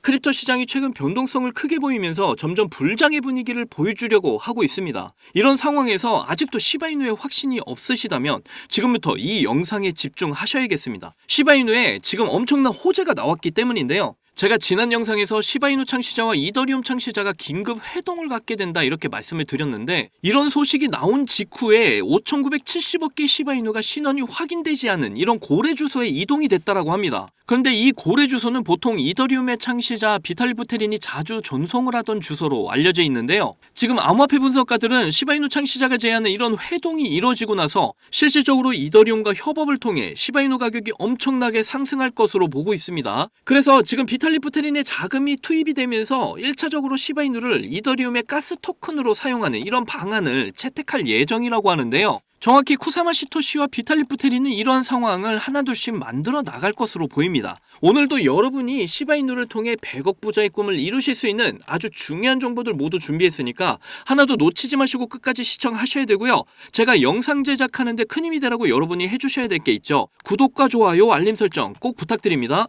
크립토 시장이 최근 변동성을 크게 보이면서 점점 불장의 분위기를 보여주려고 하고 있습니다. 이런 상황에서 아직도 시바이누에 확신이 없으시다면 지금부터 이 영상에 집중하셔야겠습니다. 시바이누에 지금 엄청난 호재가 나왔기 때문인데요. 제가 지난 영상에서 시바이누 창시자와 이더리움 창시자가 긴급 회동을 갖게 된다 이렇게 말씀을 드렸는데, 이런 소식이 나온 직후에 5,970억 개의 시바이누가 신원이 확인되지 않은 이런 고래 주소에 이동이 됐다라고 합니다. 그런데 이 고래 주소는 보통 이더리움의 창시자 비탈리 부테린이 자주 전송을 하던 주소로 알려져 있는데요. 지금 암호화폐 분석가들은 시바이누 창시자가 제안한 이런 회동이 이뤄지고 나서 실질적으로 이더리움과 협업을 통해 시바이누 가격이 엄청나게 상승할 것으로 보고 있습니다. 그래서 지금 비탈리 부테린의 자금이 투입이 되면서 1차적으로 시바이누를 이더리움의 가스 토큰으로 사용하는 이런 방안을 채택할 예정이라고 하는데요. 정확히 쿠사마 시토시와 비탈리 부테린은 이러한 상황을 하나둘씩 만들어 나갈 것으로 보입니다. 오늘도 여러분이 시바이누를 통해 100억 부자의 꿈을 이루실 수 있는 아주 중요한 정보들 모두 준비했으니까 하나도 놓치지 마시고 끝까지 시청하셔야 되고요. 제가 영상 제작하는데 큰 힘이 되라고 여러분이 해주셔야 될 게 있죠. 구독과 좋아요, 알림 설정 꼭 부탁드립니다.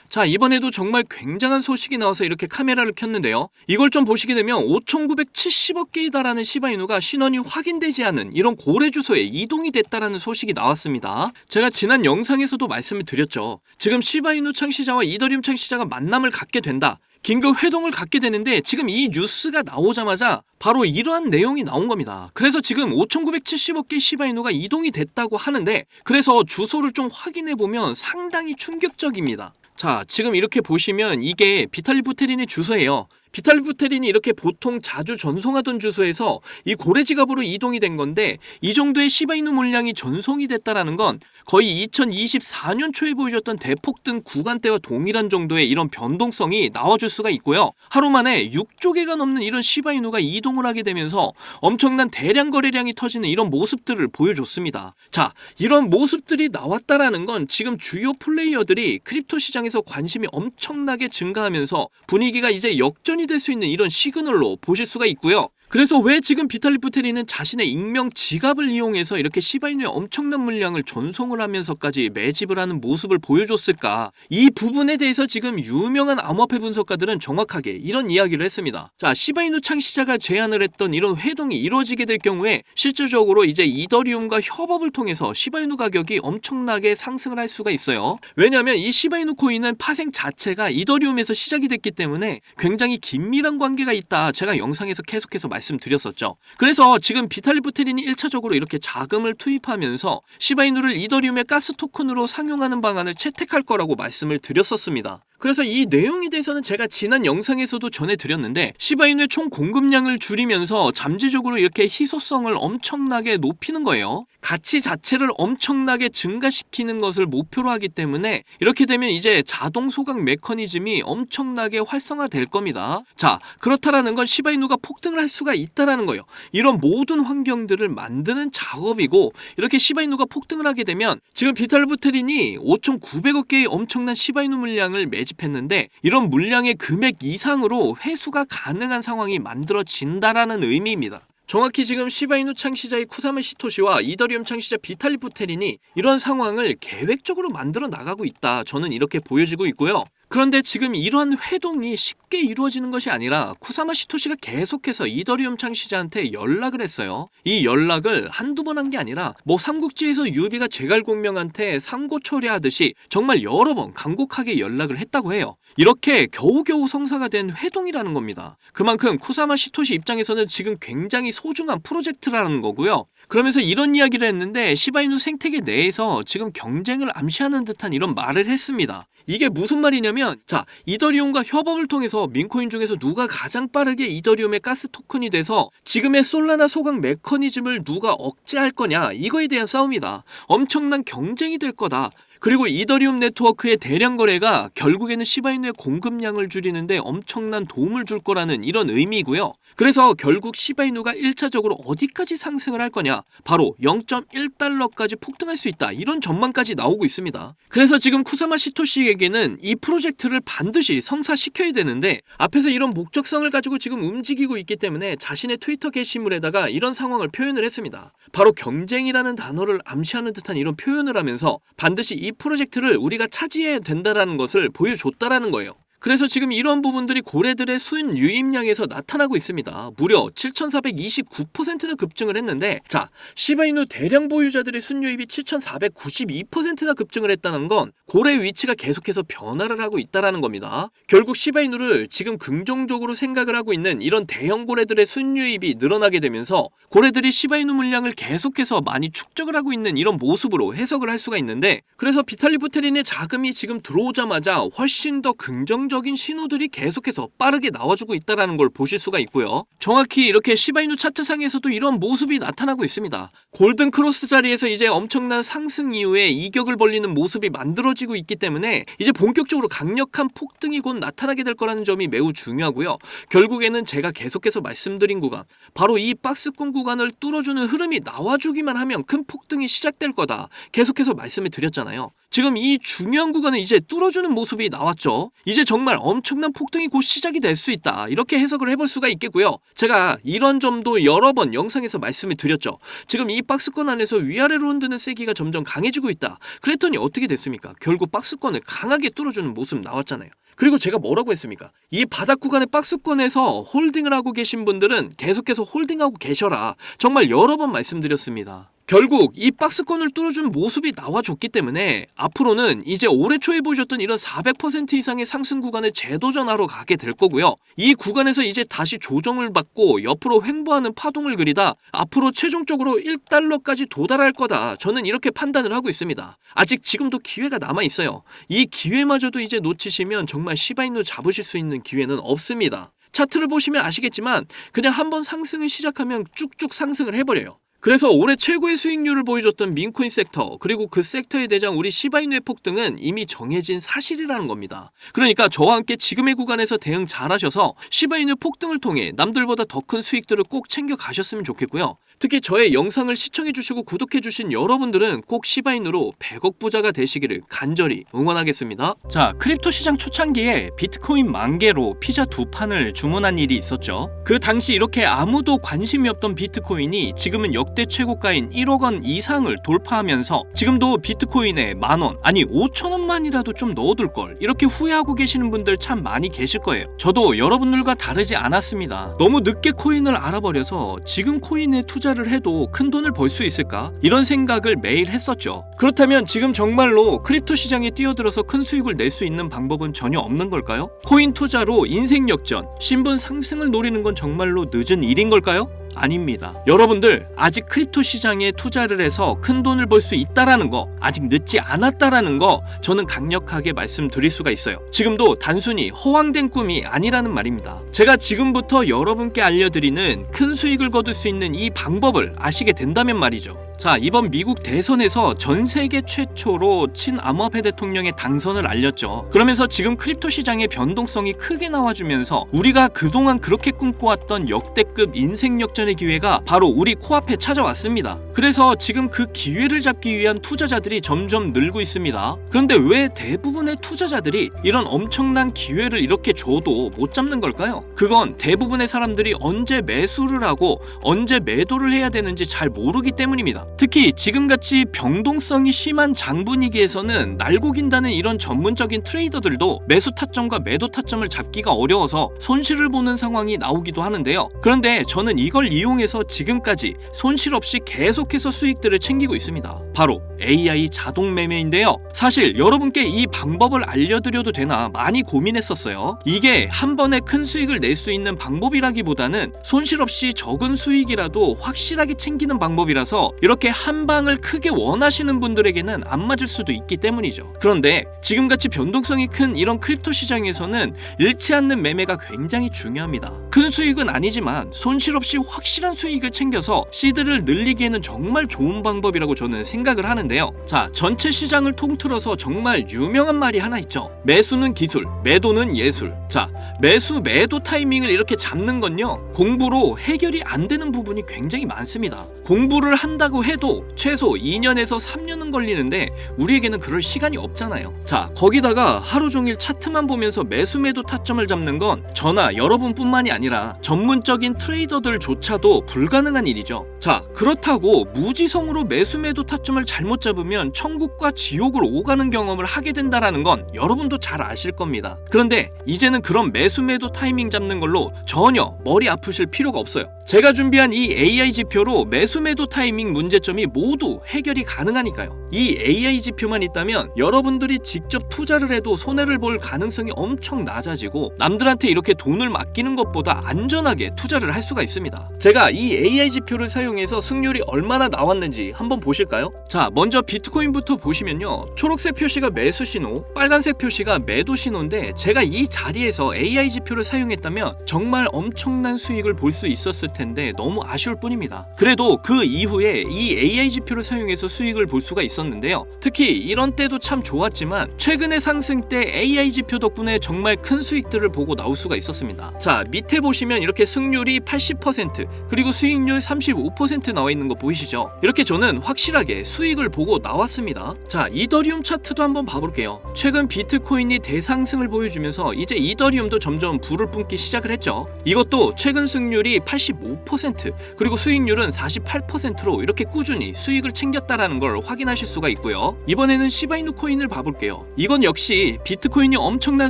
자, 이번에도 정말 굉장한 소식이 나와서 이렇게 카메라를 켰는데요. 이걸 좀 보시게 되면 5,970억 개에 달하는 시바이누가 신원이 확인되지 않은 이런 고래 주소에 이동이 됐다라는 소식이 나왔습니다. 제가 지난 영상에서도 말씀을 드렸죠. 지금 시바이누 창시자와 이더리움 창시자가 만남을 갖게 된다. 긴급 회동을 갖게 되는데 지금 이 뉴스가 나오자마자 바로 이러한 내용이 나온 겁니다. 그래서 지금 5,970억 개 시바이누가 이동이 됐다고 하는데, 그래서 주소를 좀 확인해 보면 상당히 충격적입니다. 자, 지금 이렇게 보시면 이게 비탈리 부테린의 주소예요. 비탈리 부테린이 이렇게 보통 자주 전송하던 주소에서 이 고래 지갑으로 이동이 된 건데, 이 정도의 시바이누 물량이 전송이 됐다라는 건 거의 2024년 초에 보여줬던 대폭등 구간대와 동일한 정도의 이런 변동성이 나와줄 수가 있고요. 하루 만에 6조 개가 넘는 이런 시바이누가 이동을 하게 되면서 엄청난 대량 거래량이 터지는 이런 모습들을 보여줬습니다. 자, 이런 모습들이 나왔다라는 건 지금 주요 플레이어들이 크립토 시장에서 관심이 엄청나게 증가하면서 분위기가 이제 역전이 될 수 있는 이런 시그널로 보실 수가 있고요. 그래서 왜 지금 비탈리 부테린은 자신의 익명 지갑을 이용해서 이렇게 시바이누의 엄청난 물량을 전송을 하면서까지 매집을 하는 모습을 보여줬을까? 이 부분에 대해서 지금 유명한 암호화폐 분석가들은 정확하게 이런 이야기를 했습니다. 자, 시바이누 창시자가 제안을 했던 이런 회동이 이루어지게 될 경우에 실질적으로 이제 이더리움과 협업을 통해서 시바이누 가격이 엄청나게 상승을 할 수가 있어요. 왜냐하면 이 시바이누 코인은 파생 자체가 이더리움에서 시작이 됐기 때문에 굉장히 긴밀한 관계가 있다. 제가 영상에서 계속해서 말씀드렸었죠. 그래서 지금 비탈리 부테린이 1차적으로 이렇게 자금을 투입하면서 시바이누를 이더리움의 가스 토큰으로 상용하는 방안을 채택할 거라고 말씀을 드렸었습니다. 그래서 이 내용에 대해서는 제가 지난 영상에서도 전해드렸는데, 시바이누의 총 공급량을 줄이면서 잠재적으로 이렇게 희소성을 엄청나게 높이는 거예요. 가치 자체를 엄청나게 증가시키는 것을 목표로 하기 때문에 이렇게 되면 이제 자동 소각 메커니즘이 엄청나게 활성화될 겁니다. 자, 그렇다라는 건 시바이누가 폭등을 할 수가 있다라는 거예요. 이런 모든 환경들을 만드는 작업이고, 이렇게 시바이누가 폭등을 하게 되면 지금 비탈리 부테린이 5,900억 개의 엄청난 시바이누 물량을 매집했는데, 이런 물량의 금액 이상으로 회수가 가능한 상황이 만들어진다라는 의미입니다. 정확히 지금 시바이누 창시자의 쿠사마 시토시와 이더리움 창시자 비탈리 부테린이 이런 상황을 계획적으로 만들어 나가고 있다. 저는 이렇게 보여지고 있고요. 그런데 지금 이러한 회동이 쉽게 이루어지는 것이 아니라 쿠사마 시토시가 계속해서 이더리움 창시자한테 연락을 했어요. 이 연락을 한두 번 한 게 아니라 삼국지에서 유비가 제갈공명한테 상고 초래하듯이 정말 여러 번 간곡하게 연락을 했다고 해요. 이렇게 겨우겨우 성사가 된 회동이라는 겁니다. 그만큼 쿠사마 시토시 입장에서는 지금 굉장히 소중한 프로젝트라는 거고요. 그러면서 이런 이야기를 했는데, 시바이누 생태계 내에서 지금 경쟁을 암시하는 듯한 이런 말을 했습니다. 이게 무슨 말이냐면, 자, 이더리움과 협업을 통해서 민코인 중에서 누가 가장 빠르게 이더리움의 가스 토큰이 돼서 지금의 솔라나 소각 메커니즘을 누가 억제할 거냐, 이거에 대한 싸움이다. 엄청난 경쟁이 될 거다. 그리고 이더리움 네트워크의 대량 거래가 결국에는 시바이누의 공급량을 줄이는데 엄청난 도움을 줄 거라는 이런 의미고요. 그래서 결국 시바이누가 1차적으로 어디까지 상승을 할 거냐, 바로 0.1달러까지 폭등할 수 있다, 이런 전망까지 나오고 있습니다. 그래서 지금 쿠사마 시토시에게는 이 프로젝트를 반드시 성사시켜야 되는데 앞에서 이런 목적성을 가지고 지금 움직이고 있기 때문에 자신의 트위터 게시물에다가 이런 상황을 표현을 했습니다. 바로 경쟁이라는 단어를 암시하는 듯한 이런 표현을 하면서 반드시 이 프로젝트를 우리가 차지해야 된다라는 것을 보여줬다라는 거예요. 그래서 지금 이런 부분들이 고래들의 순 유입량에서 나타나고 있습니다. 무려 7,429%나 급증을 했는데, 자, 시바이누 대량 보유자들의 순유입이 7,492%나 급증을 했다는 건 고래의 위치가 계속해서 변화를 하고 있다는 겁니다. 결국 시바이누를 지금 긍정적으로 생각을 하고 있는 이런 대형 고래들의 순유입이 늘어나게 되면서 고래들이 시바이누 물량을 계속해서 많이 축적을 하고 있는 이런 모습으로 해석을 할 수가 있는데, 그래서 비탈리 부테린의 자금이 지금 들어오자마자 훨씬 더 긍정적인 신호들이 계속해서 빠르게 나와주고 있다는 걸 보실 수가 있고요. 정확히 이렇게 시바이누 차트상에서도 이런 모습이 나타나고 있습니다. 골든 크로스 자리에서 이제 엄청난 상승 이후에 이격을 벌리는 모습이 만들어지고 있기 때문에 이제 본격적으로 강력한 폭등이 곧 나타나게 될 거라는 점이 매우 중요하고요. 결국에는 제가 계속해서 말씀드린 구간, 바로 이 박스권 구간을 뚫어주는 흐름이 나와주기만 하면 큰 폭등이 시작될 거다, 계속해서 말씀을 드렸잖아요. 지금 이 중요한 구간은 이제 뚫어주는 모습이 나왔죠. 이제 정말 엄청난 폭등이 곧 시작이 될 수 있다, 이렇게 해석을 해볼 수가 있겠고요. 제가 이런 점도 여러 번 영상에서 말씀을 드렸죠. 지금 이 박스권 안에서 위아래로 흔드는 세기가 점점 강해지고 있다. 그랬더니 어떻게 됐습니까? 결국 박스권을 강하게 뚫어주는 모습 나왔잖아요. 그리고 제가 뭐라고 했습니까? 이 바닥 구간의 박스권에서 홀딩을 하고 계신 분들은 계속해서 홀딩하고 계셔라, 정말 여러 번 말씀드렸습니다. 결국 이 박스권을 뚫어준 모습이 나와줬기 때문에 앞으로는 이제 올해 초에 보여줬던 이런 400% 이상의 상승 구간을 재도전하러 가게 될 거고요. 이 구간에서 이제 다시 조정을 받고 옆으로 횡보하는 파동을 그리다 앞으로 최종적으로 1달러까지 도달할 거다, 저는 이렇게 판단을 하고 있습니다. 아직 지금도 기회가 남아있어요. 이 기회마저도 이제 놓치시면 정말 시바이누 잡으실 수 있는 기회는 없습니다. 차트를 보시면 아시겠지만 그냥 한번 상승을 시작하면 쭉쭉 상승을 해버려요. 그래서 올해 최고의 수익률을 보여줬던 민코인 섹터, 그리고 그 섹터의 대장 우리 시바이누의 폭등은 이미 정해진 사실이라는 겁니다. 그러니까 저와 함께 지금의 구간에서 대응 잘하셔서 시바이누 폭등을 통해 남들보다 더 큰 수익들을 꼭 챙겨 가셨으면 좋겠고요. 특히 저의 영상을 시청해주시고 구독해주신 여러분들은 꼭 시바이누로 100억 부자가 되시기를 간절히 응원하겠습니다. 자, 크립토 시장 초창기에 비트코인 10,000개로 피자 2판을 주문한 일이 있었죠. 그 당시 이렇게 아무도 관심이 없던 비트코인이 지금은 역대 최고가인 1억 원 이상을 돌파하면서 지금도 비트코인에 10,000원, 아니 5,000원만이라도 좀 넣어둘걸, 이렇게 후회하고 계시는 분들 참 많이 계실 거예요. 저도 여러분들과 다르지 않았습니다. 너무 늦게 코인을 알아버려서 지금 코인에 투자를 해도 큰 돈을 벌 수 있을까? 이런 생각을 매일 했었죠. 그렇다면 지금 정말로 크립토 시장에 뛰어들어서 큰 수익을 낼 수 있는 방법은 전혀 없는 걸까요? 코인 투자로 인생 역전, 신분 상승을 노리는 건 정말로 늦은 일인 걸까요? 아닙니다. 여러분들 아직 크립토 시장에 투자를 해서 큰 돈을 벌 수 있다라는 거, 아직 늦지 않았다라는 거 저는 강력하게 말씀드릴 수가 있어요. 지금도 단순히 허황된 꿈이 아니라는 말입니다. 제가 지금부터 여러분께 알려드리는 큰 수익을 거둘 수 있는 이 방법을 아시게 된다면 말이죠. 자, 이번 미국 대선에서 전 세계 최초로 친암호화폐 대통령의 당선을 알렸죠. 그러면서 지금 크립토 시장의 변동성이 크게 나와주면서 우리가 그동안 그렇게 꿈꿔왔던 역대급 인생 역전의 기회가 바로 우리 코앞에 찾아왔습니다. 그래서 지금 그 기회를 잡기 위한 투자자들이 점점 늘고 있습니다. 그런데 왜 대부분의 투자자들이 이런 엄청난 기회를 이렇게 줘도 못 잡는 걸까요? 그건 대부분의 사람들이 언제 매수를 하고 언제 매도를 해야 되는지 잘 모르기 때문입니다. 특히 지금같이 변동성이 심한 장 분위기에서는 날고 긴다는 이런 전문적인 트레이더들도 매수 타점과 매도 타점을 잡기가 어려워서 손실을 보는 상황이 나오기도 하는데요. 그런데 저는 이걸 이용해서 지금까지 손실 없이 계속해서 수익들을 챙기고 있습니다. 바로 AI 자동 매매인데요. 사실 여러분께 이 방법을 알려드려도 되나 많이 고민했었어요. 이게 한 번에 큰 수익을 낼 수 있는 방법이라기보다는 손실 없이 적은 수익이라도 확실하게 챙기는 방법이라서 이렇게 이렇게 한 방을 크게 원하시는 분들에게는 안 맞을 수도 있기 때문이죠. 그런데 지금같이 변동성이 큰 이런 크립토 시장에서는 잃지 않는 매매가 굉장히 중요합니다. 큰 수익은 아니지만 손실 없이 확실한 수익을 챙겨서 시드를 늘리기에는 정말 좋은 방법이라고 저는 생각을 하는데요. 자, 전체 시장을 통틀어서 정말 유명한 말이 하나 있죠. 매수는 기술, 매도는 예술. 자, 매수 매도 타이밍을 이렇게 잡는 건요, 공부로 해결이 안 되는 부분이 굉장히 많습니다. 공부를 한다고 해도 최소 2년에서 3년은 걸리는데 우리에게는 그럴 시간이 없잖아요. 자, 거기다가 하루 종일 차트만 보면서 매수 매도 타점을 잡는 건 저나 여러분뿐만이 아니라 전문적인 트레이더들조차도 불가능한 일이죠. 자, 그렇다고 무지성으로 매수 매도 타점을 잘못 잡으면 천국과 지옥을 오가는 경험을 하게 된다라는 건 여러분도 잘 아실 겁니다. 그런데 이제는 그런 매수 매도 타이밍 잡는 걸로 전혀 머리 아프실 필요가 없어요. 제가 준비한 이 AI 지표로 매수 매도 타이밍 문제점이 모두 해결이 가능하니까요. 이 AI 지표만 있다면 여러분들이 직접 투자를 해도 손해를 볼 가능성이 엄청 낮아지고 남들한테 이렇게 돈을 맡기는 것보다 안전하게 투자를 할 수가 있습니다. 제가 이 AI 지표를 사용해서 승률이 얼마나 나왔는지 한번 보실까요? 자, 먼저 비트코인부터 보시면요, 초록색 표시가 매수 신호, 빨간색 표시가 매도 신호인데 제가 이 자리에서 AI 지표를 사용했다면 정말 엄청난 수익을 볼 수 있었을 텐데 너무 아쉬울 뿐입니다. 그래도 그 이후에 이 AI 지표를 사용해서 수익을 볼 수가 있었는데요, 특히 이런 때도 참 좋았지만 최근의 상승 때 AI 지표 덕분에 정말 큰 수익들을 보고 나올 수가 있었습니다. 자, 밑에 보시면 이렇게 승률이 80% 그리고 수익률 35% 나와 있는 거 보이시죠? 이렇게 저는 확실하게 수익을 보고 나왔습니다. 자, 이더리움 차트도 한번 봐볼게요. 최근 비트코인이 대상승을 보여주면서 이제 이더리움도 점점 불을 뿜기 시작을 했죠. 이것도 최근 승률이 85% 그리고 수익률은 48%로 이렇게 꾸준히 수익을 챙겼다라는 걸 확인하실 수가 있고요. 이번에는 시바이누 코인을 봐볼게요. 이건 역시 비트코인이 엄청난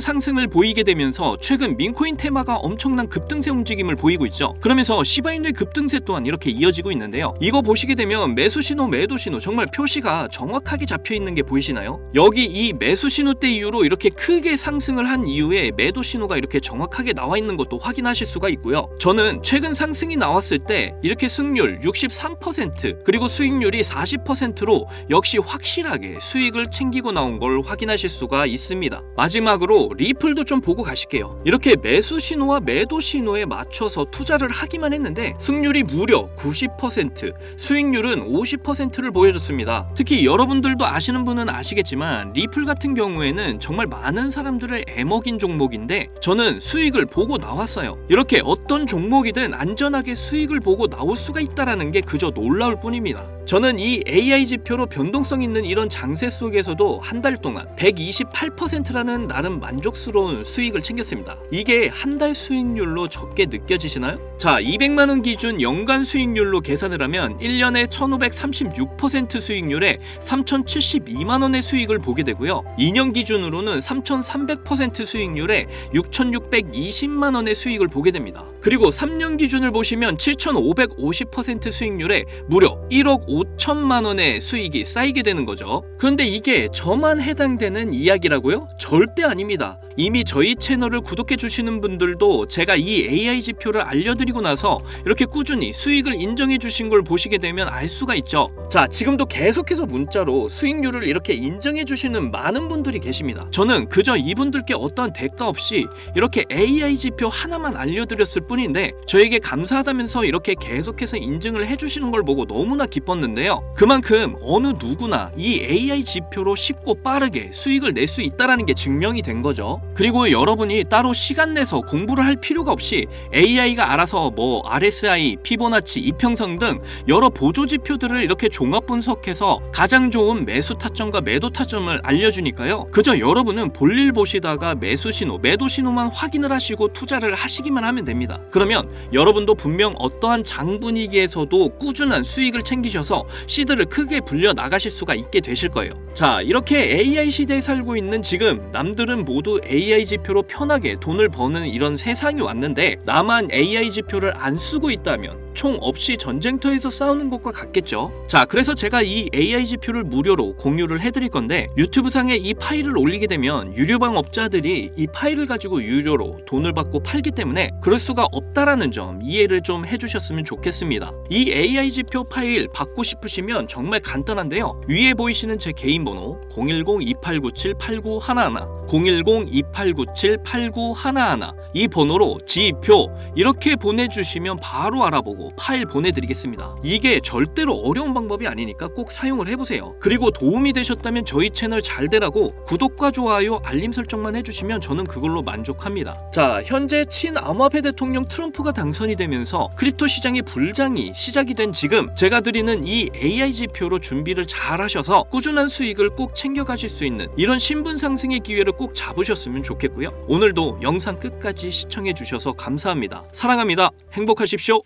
상승을 보이게 되면서 최근 민코인 테마가 엄청난 급등세 움직임을 보이고 있죠. 그러면서 시바이누의 급등세 또한 이렇게 이어지고 있는데요. 이거 보시게 되면 매수 신호, 매도 신호 정말 표시가 정확하게 잡혀 있는 게 보이시나요? 여기 이 매수 신호 때 이후로 이렇게 크게 상승을 한 이후에 매도 신호가 이렇게 정확하게 나와 있는 것도 확인하실 수가 있고요. 저는 최근 상승이 나왔을 때 이렇게 승률 63% 그리고 수익률이 40%로 역시 확실하게 수익을 챙기고 나온 걸 확인하실 수가 있습니다. 마지막으로 리플도 좀 보고 가실게요. 이렇게 매수 신호와 매도 신호에 맞춰서 투자를 하기만 했는데 승률이 무려 90%, 수익률은 50%를 보여줬습니다. 특히 여러분들도 아시는 분은 아시겠지만 리플 같은 경우에는 정말 많은 사람들을 애먹인 종목인데 저는 수익을 보고 나왔어요. 이렇게 어떤 종목이든 안전하게 수익을 보고 나올 수가 있다는 게 그저 놀라울 뿐입니다. 저는 이 AI 지표로 변동성 있는 이런 장세 속에서도 한 달 동안 128%라는 나름 만족스러운 수익을 챙겼습니다. 이게 한 달 수익률로 적게 느껴지시나요? 자, 200만원 기준 연간 수익률로 계산을 하면 1년에 1536% 수익률에 3072만원의 수익을 보게 되고요. 2년 기준으로는 3300% 수익률에 6620만원의 수익을 보게 됩니다. 그리고 3년 기준을 보시면 7550% 수익률에 무려 1억 5천만원의 수익이 쌓이게 되는 거죠. 그런데 이게 저만 해당되는 이야기라고요? 절대 아닙니다. 이미 저희 채널을 구독해 주시는 분들도 제가 이 AI 지표를 알려드리고 나서 이렇게 꾸준히 수익을 인정해 주신 걸 보시게 되면 알 수가 있죠. 자, 지금도 계속해서 문자로 수익률을 이렇게 인정해 주시는 많은 분들이 계십니다. 저는 그저 이분들께 어떠한 대가 없이 이렇게 AI 지표 하나만 알려드렸을 뿐인데 저에게 감사하다면서 이렇게 계속해서 인증을 해주시는 걸 보고 너무나 기뻤는데요. 그만큼 어느 누구나 이 AI 지표로 쉽고 빠르게 수익을 낼 수 있다는 게 증명이 된 거죠. 그리고 여러분이 따로 시간 내서 공부를 할 필요가 없이 AI가 알아서 뭐 RSI, 피보나치, 이평선 등 여러 보조 지표들을 이렇게 종합 분석해서 가장 좋은 매수 타점과 매도 타점을 알려주니까요. 그저 여러분은 볼일 보시다가 매수 신호, 매도 신호만 확인을 하시고 투자를 하시기만 하면 됩니다. 그러면 여러분도 분명 어떠한 장 분위기에서도 꾸준한 수익을 챙기셔서 시드를 크게 불려 나가실 수가 있게 되실 거예요. 자, 이렇게 AI 시대에 살고 있는 지금 남들은 모두 AI 지표로 편하게 돈을 버는 이런 세상이 왔는데 나만 AI 지표를 안 쓰고 있다면 총 없이 전쟁터에서 싸우는 것과 같겠죠. 자, 그래서 제가 이 AI 지표를 무료로 공유를 해드릴 건데 유튜브 상에 이 파일을 올리게 되면 유료방 업자들이 이 파일을 가지고 유료로 돈을 받고 팔기 때문에 그럴 수가 없다라는 점 이해를 좀 해주셨으면 좋겠습니다. 이 AI 지표 파일 받고 싶으시면 정말 간단한데요. 위에 보이시는 제 개인 번호 010-2897-8911 010-2897-8911 이 번호로 지표 이렇게 보내주시면 바로 알아보고 파일 보내드리겠습니다. 이게 절대로 어려운 방법이 아니니까 꼭 사용을 해보세요. 그리고 도움이 되셨다면 저희 채널 잘 되라고 구독과 좋아요 알림 설정만 해주시면 저는 그걸로 만족합니다. 자, 현재 친암호화폐 대통령 트럼프가 당선이 되면서 크립토 시장의 불장이 시작이 된 지금 제가 드리는 이 AI 지표로 준비를 잘 하셔서 꾸준한 수익을 꼭 챙겨가실 수 있는 이런 신분 상승의 기회를 꼭 잡으셨으면 좋겠고요. 오늘도 영상 끝까지 시청해 주셔서 감사합니다. 사랑합니다. 행복하십시오.